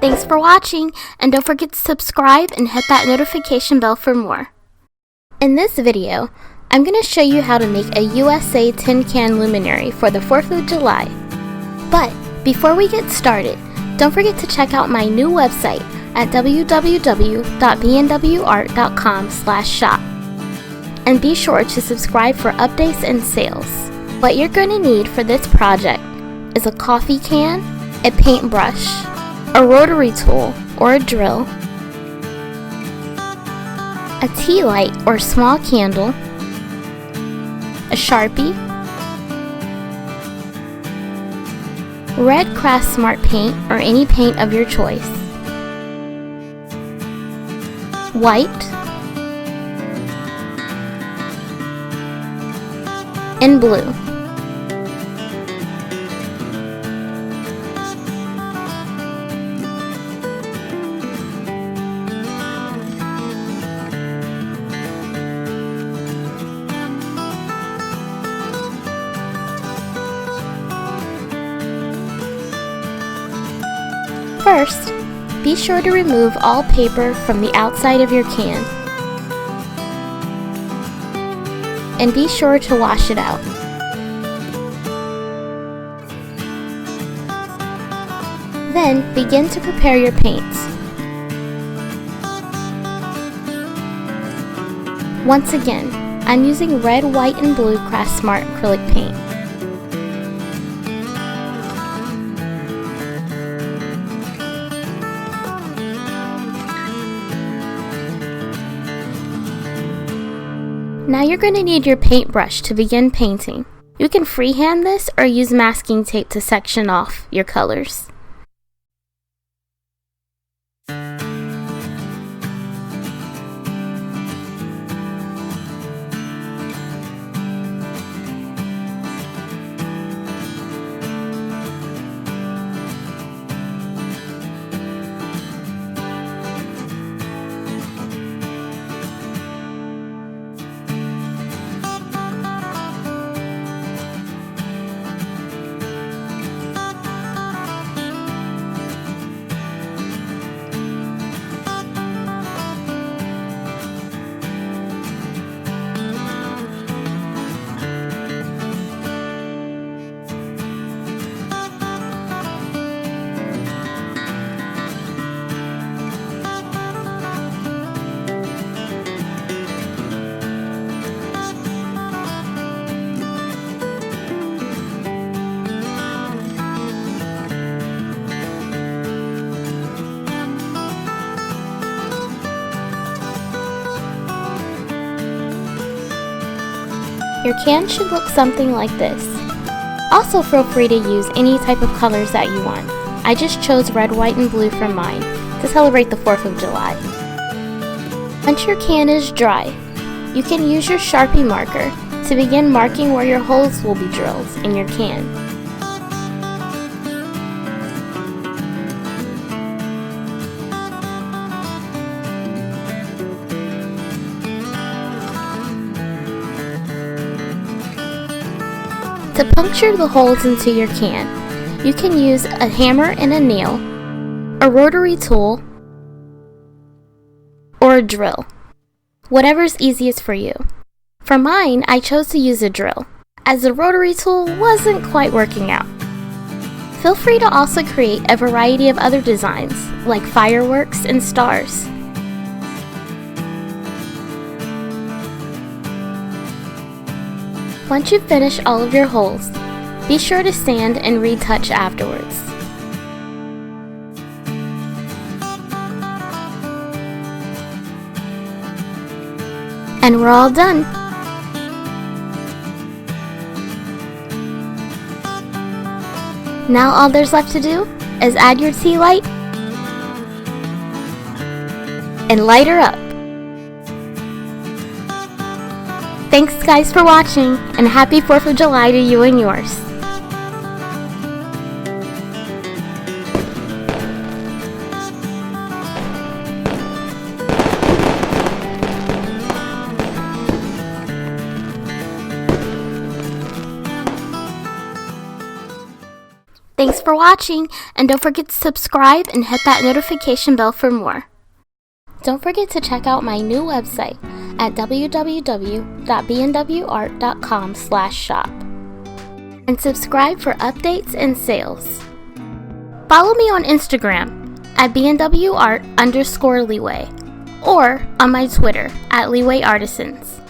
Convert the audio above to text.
Thanks for watching, and don't forget to subscribe and hit that notification bell for more. In this video, I'm going to show you how to make a USA tin can luminary for the 4th of July. But before we get started, don't forget to check out my new website at www.bnwart.com/shop. And be sure to subscribe for updates and sales. What you're going to need for this project is a coffee can, a paintbrush, a rotary tool or a drill, a tea light or small candle, a Sharpie, red Craft Smart paint or any paint of your choice, white, and blue. First, be sure to remove all paper from the outside of your can. And be sure to wash it out. Then, begin to prepare your paints. Once again, I'm using red, white, and blue Craft Smart acrylic paint. Now you're going to need your paintbrush to begin painting. You can freehand this or use masking tape to section off your colors. Your can should look something like this. Also feel free to use any type of colors that you want. I just chose red, white, and blue for mine to celebrate the 4th of July. Once your can is dry, you can use your Sharpie marker to begin marking where your holes will be drilled in your can. To puncture the holes into your can, you can use a hammer and a nail, a rotary tool, or a drill. Whatever's easiest for you. For mine, I chose to use a drill, as the rotary tool wasn't quite working out. Feel free to also create a variety of other designs, like fireworks and stars. Once you finish all of your holes, be sure to sand and retouch afterwards. And we're all done! Now all there's left to do is add your tea light and light her up. Thanks guys for watching, and happy 4th of July to you and yours. Thanks for watching, and don't forget to subscribe and hit that notification bell for more. Don't forget to check out my new website at www.bnwart.com/shop and subscribe for updates and sales. Follow me on Instagram at bnwart_leeway or on my Twitter at Leawayartisans.